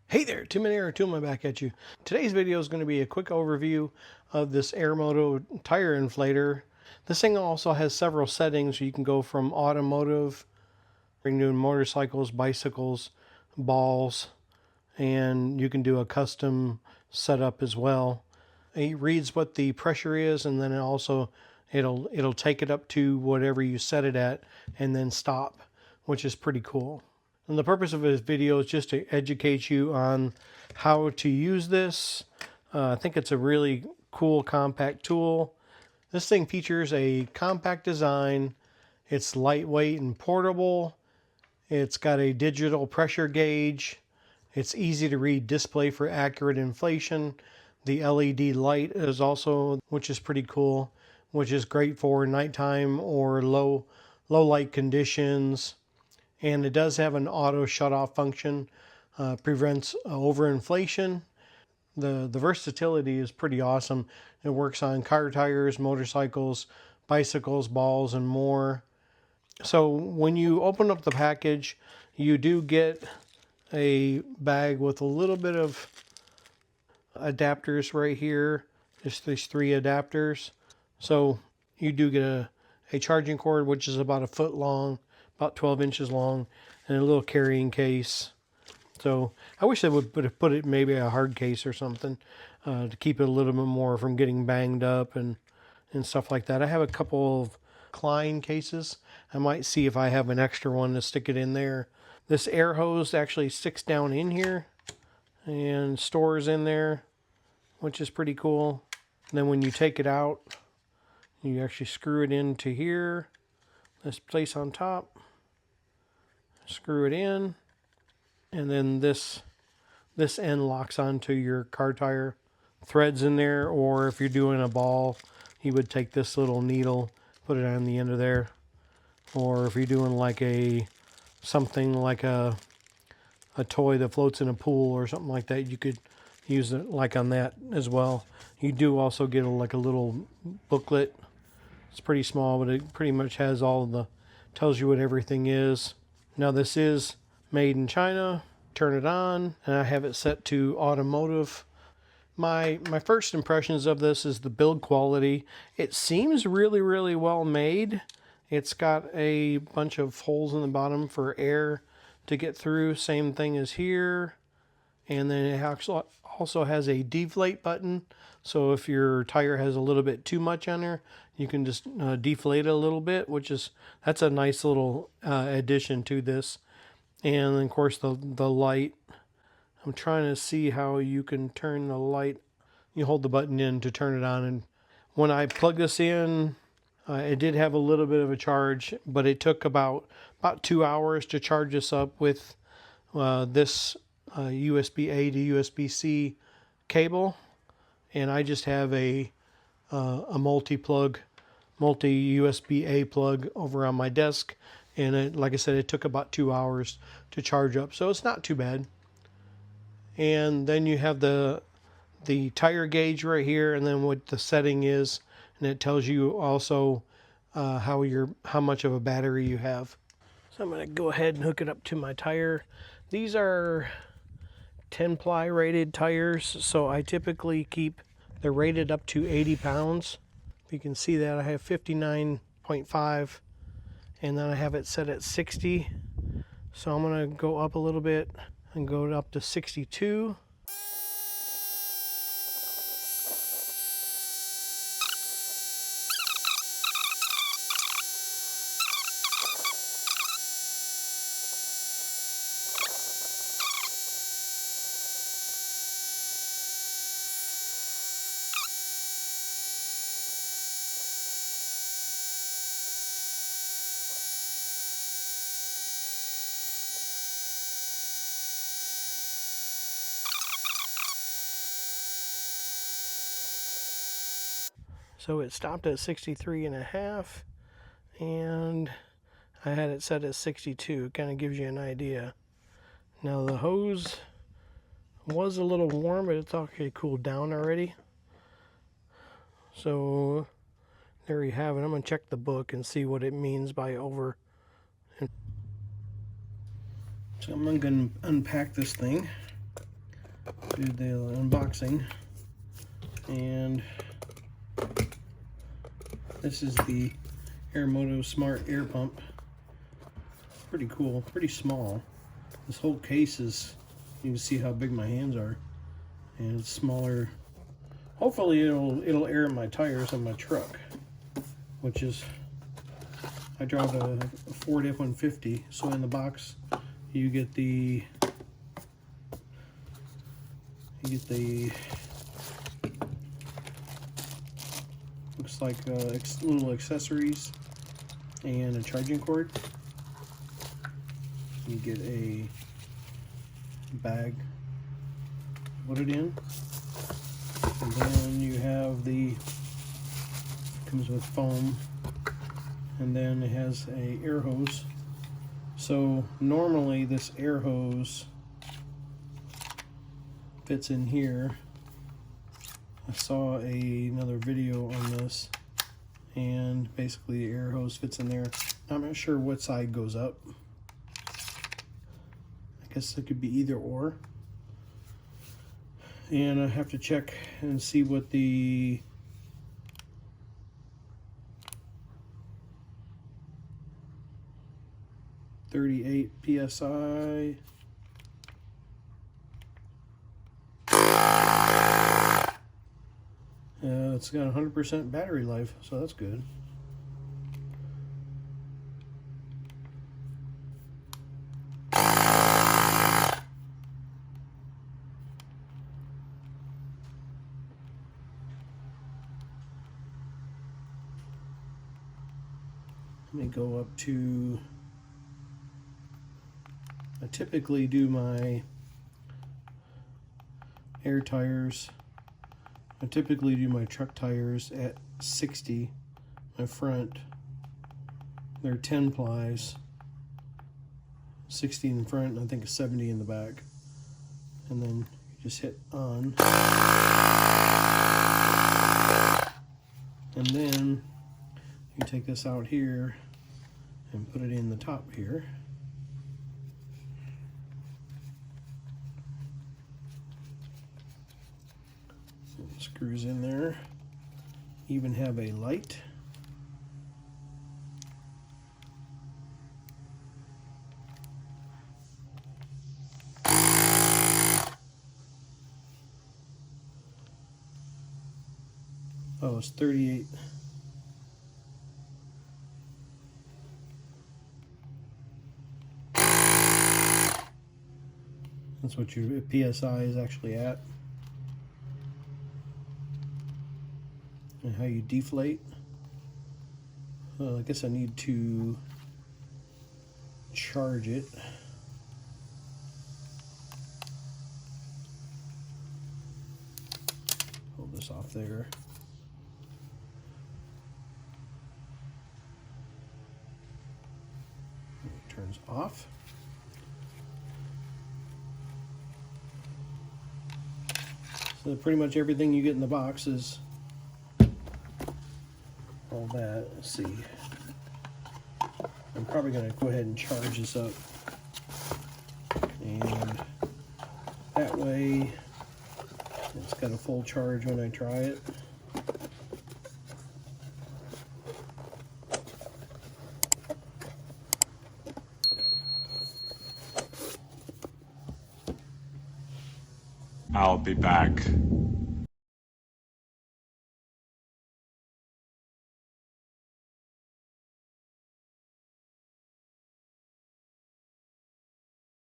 Hey there, Tim and Air Toolman back at you. Today's video is going to be a quick overview of this Airmoto tire inflator. This thing also has several settings. You can go from automotive, doing motorcycles, bicycles, balls, and you can do a custom setup as well. It reads what the pressure is, and then it'll take it up to whatever you set it at and then stop, which is pretty cool. And the purpose of this video is just to educate you on how to use this. I think it's a really cool compact tool. This thing features a compact design. It's lightweight and portable. It's got a digital pressure gauge. It's easy to read display for accurate inflation. The LED light is also, which is pretty cool, which is great for nighttime or low light conditions. And it does have an auto shut-off function, prevents overinflation. The versatility is pretty awesome. It works on car tires, motorcycles, bicycles, balls, and more. So when you open up the package, you do get a bag with a little bit of adapters right here. Just these 3 adapters. So you do get a charging cord, which is about a foot long, about 12 inches long, and a little carrying case. So I wish they would put it maybe a hard case or something to keep it a little bit more from getting banged up and stuff like that. I have a couple of Klein cases. I might see if I have an extra one to stick it in there. This air hose actually sticks down in here and stores in there, which is pretty cool. And then when you take it out, you actually screw it into here, this place on top. Screw it in, and then this end locks onto your car tire. Threads in there, or if you're doing a ball, you would take this little needle, put it on the end of there. Or if you're doing like something like a toy that floats in a pool or something like that, you could use it like on that as well. You do also get like a little booklet. It's pretty small, but it pretty much has tells you what everything is. Now this is made in China. Turn it on, and I have it set to automotive. My first impressions of this is the build quality. It seems really, really well made. It's got a bunch of holes in the bottom for air to get through. Same thing as here. And then it also has a deflate button. So if your tire has a little bit too much on there, you can just deflate it a little bit, that's a nice little addition to this. And then of course the light. I'm trying to see how you can turn the light. You hold the button in to turn it on, and when I plug this in, it did have a little bit of a charge, but it took about 2 hours to charge this up with this USB-A to USB-C cable. And I just have a multi-USB-A plug over on my desk, and like I said, it took about 2 hours to charge up, so it's not too bad. And then you have the tire gauge right here, and then what the setting is, and it tells you also how much of a battery you have. So I'm going to go ahead and hook it up to my tire. These are 10-ply rated tires, so I typically they're rated up to 80 pounds. You can see that I have 59.5, and then I have it set at 60. So I'm going to go up a little bit and go up to 62. So it stopped at 63.5, and I had it set at 62. It kind of gives you an idea. Now the hose was a little warm, but it's actually cooled down already. So there you have it. I'm going to check the book and see what it means by over. So I'm going to unpack this thing. do the unboxing. And this is the Airmoto Smart Air Pump. Pretty cool, pretty small. This whole case is, you can see how big my hands are, and it's smaller. Hopefully it'll air my tires on my truck, which is, I drive a Ford F-150, so in the box you get the looks like little accessories and a charging cord. You get a bag to put it in, and then you have comes with foam, and then it has a air hose. So normally this air hose fits in here. I saw another video on this, and basically the air hose fits in there. I'm not sure what side goes up. I guess it could be either or. And I have to check and see what the .38 PSI. It's got 100% battery life, so that's good. Let me go up to, I typically do my air tires. I typically do my truck tires at 60. My front, they're 10 plies. 60 in the front, and I think 70 in the back. And then you just hit on. And then you take this out here and put it in the top here. Screws in there. Even have a light. Oh, it's 38. That's what your PSI is actually at. And how you deflate. I guess I need to charge it. Hold this off there. It turns off. So pretty much everything you get in the box is all that. Let's see. I'm probably going to go ahead and charge this up, and that way it's got a full charge when I try it. I'll be back.